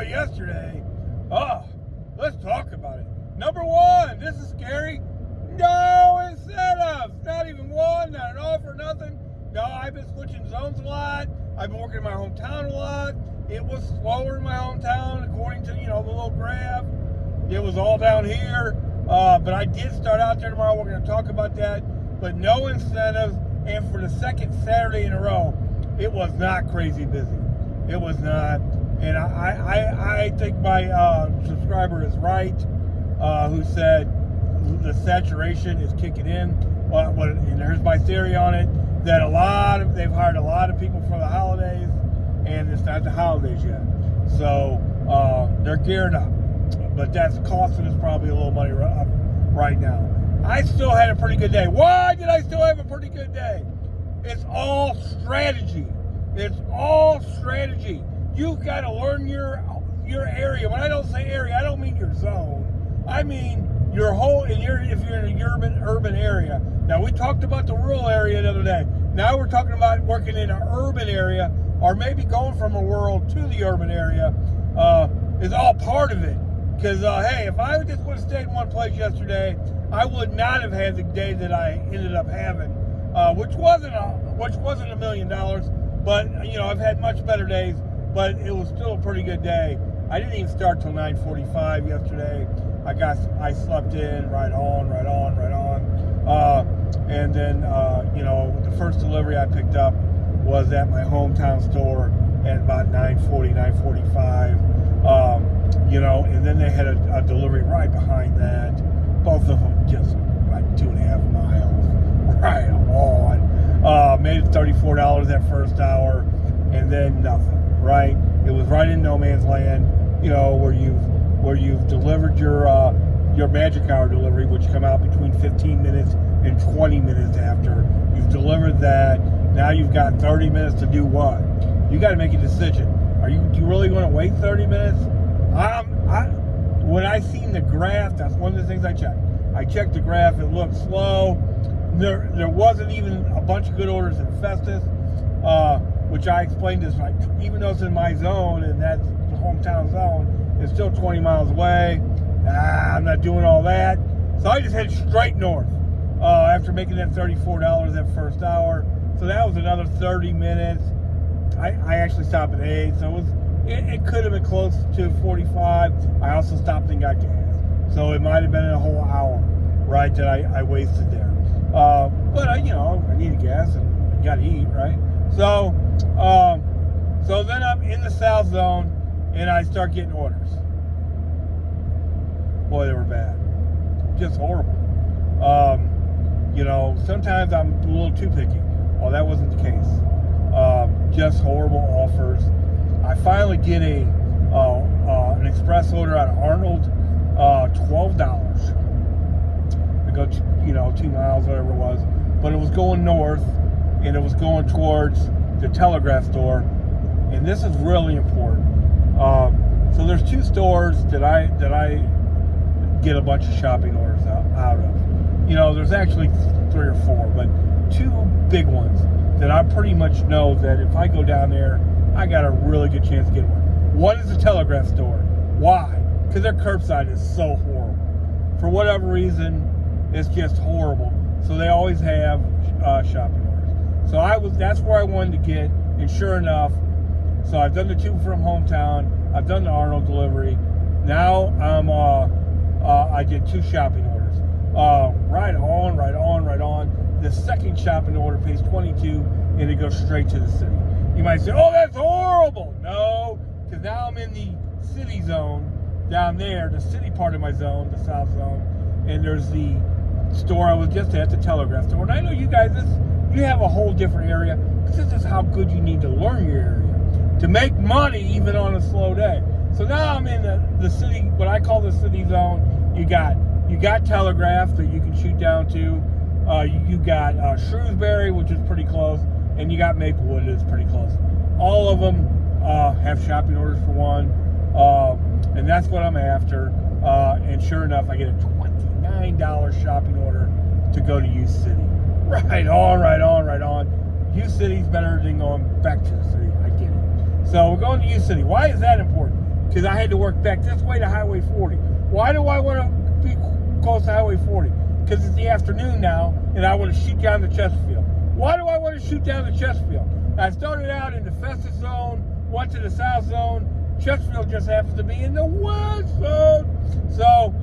about yesterday. Oh, let's talk about it. Number one, this is scary. No incentives. Not even one, not an offer, nothing. No, I've been switching zones a lot. I've been working in my hometown a lot. It was slower in my hometown, according to, the little graph. It was all down here. But I did start out there tomorrow. We're going to talk about that. But no incentives. And for the second Saturday in a row, it was not crazy busy. It was not. And I think my subscriber is right, who said the saturation is kicking in. And there's my theory on it, that they've hired a lot of people for the holidays, and it's not the holidays yet. So they're gearing up. But that's costing us probably a little money right now. I still had a pretty good day. Why did I still have a pretty good day? It's all strategy. It's all strategy. You've got to learn your area. When I don't say area, I don't mean your zone. I mean your whole. If you're in an urban area. Now we talked about the rural area the other day. Now we're talking about working in an urban area, or maybe going from a rural to the urban area. Is all part of it. Because hey, if I just would have stayed in one place yesterday, I would not have had the day that I ended up having, which wasn't $1 million. But I've had much better days. But it was still a pretty good day. I didn't even start till 9:45 yesterday. I slept in right on. And then the first delivery I picked up was at my hometown store at about 9:45. And then they had a delivery right behind that. Both of them just like 2.5 miles right on. Made it $34 that first hour, and then nothing. Right, it was right in no man's land. Where you've delivered your magic hour delivery, which come out between 15 minutes and 20 minutes after you've delivered that. Now you've got 30 minutes to do what? You got to make a decision. Are you really going to wait 30 minutes? When I seen the graph, that's one of the things I checked. I checked the graph. It looked slow. There wasn't even a bunch of good orders in Festus, which I explained is like, even though it's in my zone and that's the hometown zone, it's still 20 miles away. I'm not doing all that. So I just headed straight north after making that $34 that first hour. So that was another 30 minutes. I actually stopped at 8, so it could have been close to 45. I also stopped and got gas. So it might have been a whole hour, right, that I wasted there. But I needed gas and got to eat, right? So then I'm in the South Zone, and I start getting orders. Boy, they were bad. Just horrible. Sometimes I'm a little too picky. Oh, that wasn't the case. Just horrible offers. I finally get an express order out of Arnold, $12. I go, 2 miles, whatever it was. But it was going north, and it was going towards the Telegraph store. And this is really important. So there's 2 stores that I get a bunch of shopping orders out of. There's actually 3 or 4, but 2 big ones that I pretty much know that if I go down there, I got a really good chance of getting one. One is the Telegraph store. Why? Because their curbside is so horrible. For whatever reason, it's just horrible. So they always have shopping orders. So that's where I wanted to get, and sure enough, so I've done the 2 from hometown. I've done the Arnold delivery. Now I did 2 shopping orders. Right on. The second shopping order pays $22, and it goes straight to the city. You might say, oh, that's horrible. No, because now I'm in the city zone down there, the city part of my zone, the South Zone, and there's the store I was just at, the Telegraph store. And I know you guys, you have a whole different area, because this is how good you need to learn your area to make money even on a slow day. So now I'm in the city, what I call the city zone. You got Telegraph that you can shoot down to. You got Shrewsbury, which is pretty close, and you got Maplewood, that's pretty close. All of them have shopping orders for one, and that's what I'm after. And sure enough, I get a $29 shopping order to go to U City. Right on. U City's better than going back to the city. I get it. So we're going to U City. Why is that important? because I had to work back this way to Highway 40. Why do I want to be close to Highway 40? Because it's the afternoon now, and I want to shoot down the Chesterfield. Why do I want to shoot down the Chesterfield? I started out in the Festus zone, went to the South zone. Chesterfield just happens to be in the West zone. So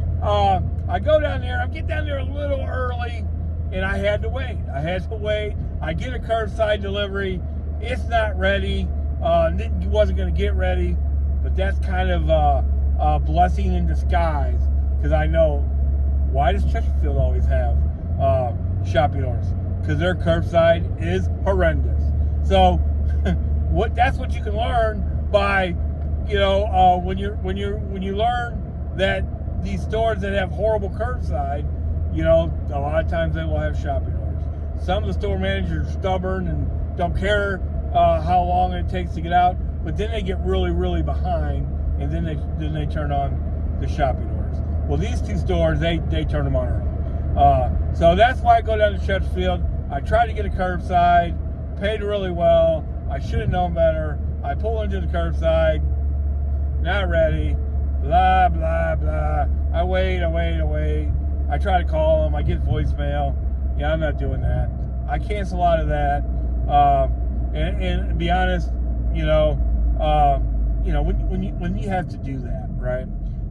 I go down there. I get down there a little early, and I had to wait. I get a curbside delivery. It's not ready. It wasn't going to get ready, but that's kind of a blessing in disguise, because I know, why does Chesterfield always have shopping orders? Because their curbside is horrendous. So that's what you can learn by, when you learn that these stores that have horrible curbside, a lot of times they will have shopping orders. Some of the store managers are stubborn and don't care how long it takes to get out, but then they get really, really behind, and then they turn on the shopping orders. Well, these two stores, they turn them on early. So that's why I go down to Chesterfield. I try to get a curbside, paid really well. I should have known better. I pull into the curbside, not ready, blah, blah, blah. I wait. I try to call them. I get voicemail. Yeah, I'm not doing that. I cancel out of that. And to be honest, when you have to do that, right?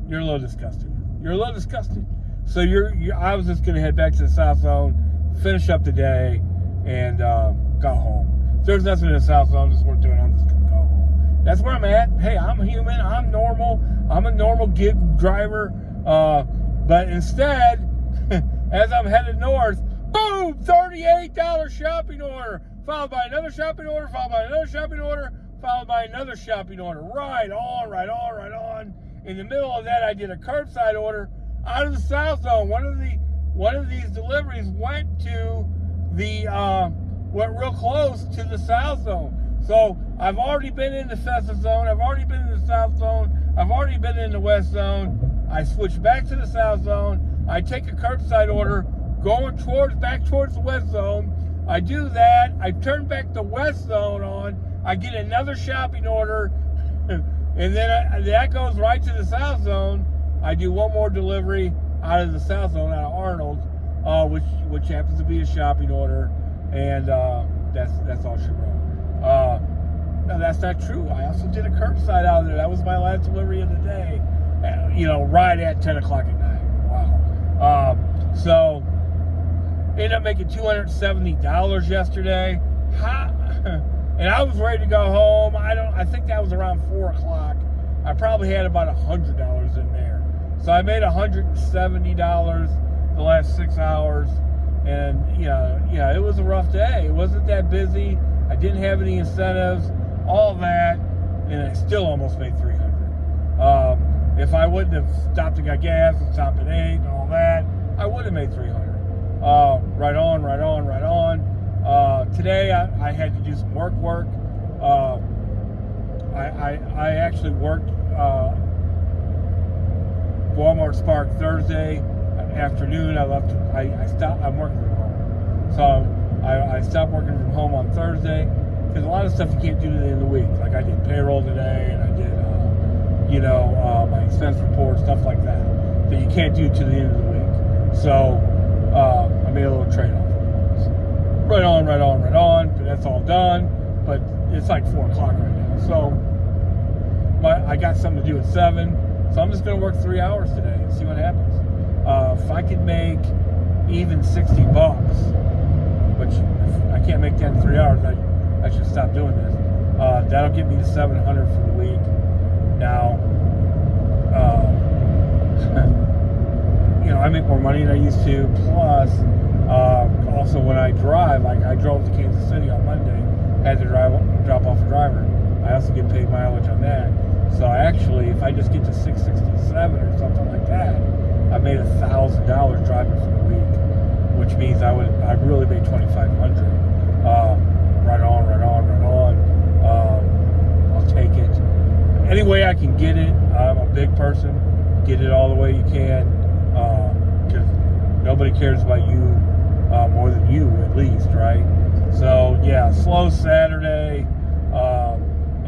You're a little disgusted. So I was just gonna head back to the South Zone, finish up the day, and go home. If there's nothing in the South Zone that's worth doing, I'm just gonna go home. That's where I'm at. Hey, I'm human. I'm normal. I'm a normal gig driver. But instead, as I'm headed north, boom, $38 shopping order, followed by another shopping order, followed by another shopping order, followed by another shopping order. Right on. In the middle of that, I did a curbside order out of the South Zone. One of these deliveries went real close to the South Zone. So I've already been in the Festus zone. I've already been in the South Zone. I've already been in the West Zone. I switch back to the South Zone. I take a curbside order going back towards the West Zone. I do that. I turn back the West Zone on. I get another shopping order, and then that goes right to the South Zone. I do one more delivery out of the South Zone, out of Arnold, which happens to be a shopping order, and that's all she wrote. No, that's not true. I also did a curbside out of there. That was my last delivery of the day, right at 10 o'clock at night. Wow. So ended up making $270 yesterday. And I was ready to go home. I think that was around 4 o'clock. I probably had about $100 in there. So I made $170 the last 6 hours. And it was a rough day. It wasn't that busy. I didn't have any incentives, all that, and I still almost made $300. If I wouldn't have stopped and got gas and stopped at 8 and all that, I would have made $300. Right on. Today I had to do some work. I actually worked Walmart Spark Thursday afternoon. I'm working from home. So I stopped working from home on Thursday, because a lot of stuff you can't do to the end of the week. Like I did payroll today, and I did my expense report, stuff like that you can't do to the end of the week. So I made a little trade-off. Right on. But that's all done. But it's like 4 o'clock right now. So I got something to do at 7. So I'm just going to work 3 hours today and see what happens. If I could make even $60, which if I can't make that in 3 hours, I should stop doing this. That'll get me to $700 for the week. Now, I make more money than I used to. Plus, also when I drive, I drove to Kansas City on Monday, had to drop off a driver. I also get paid mileage on that. So actually, if I just get to 667 or something like that, I made $1,000 driving for the week, which means I really made $2,500. Right on. I'll take it any way I can get it. I'm a big person. Get it all the way you can, because nobody cares about you more than you, at least, right? So yeah, slow Saturday,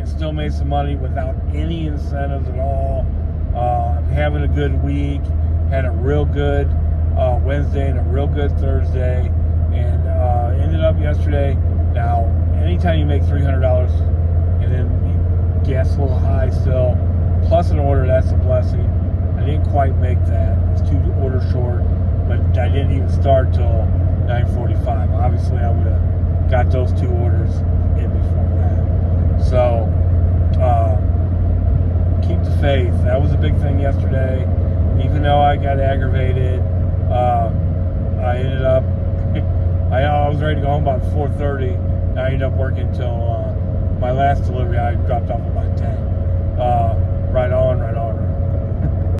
and still made some money without any incentives at all. I'm having a good week. Had a real good Wednesday and a real good Thursday, and ended up yesterday. Now, anytime you make $300 and then you gas a little high still, plus an order, that's a blessing. I didn't quite make that. I was 2 orders short, but I didn't even start till 9:45. Obviously, I would have got those 2 orders in before that. So, keep the faith. That was a big thing yesterday. Even though I got aggravated, I ended up, I was ready to go home about 4:30. I ended up working till my last delivery I dropped off about 10.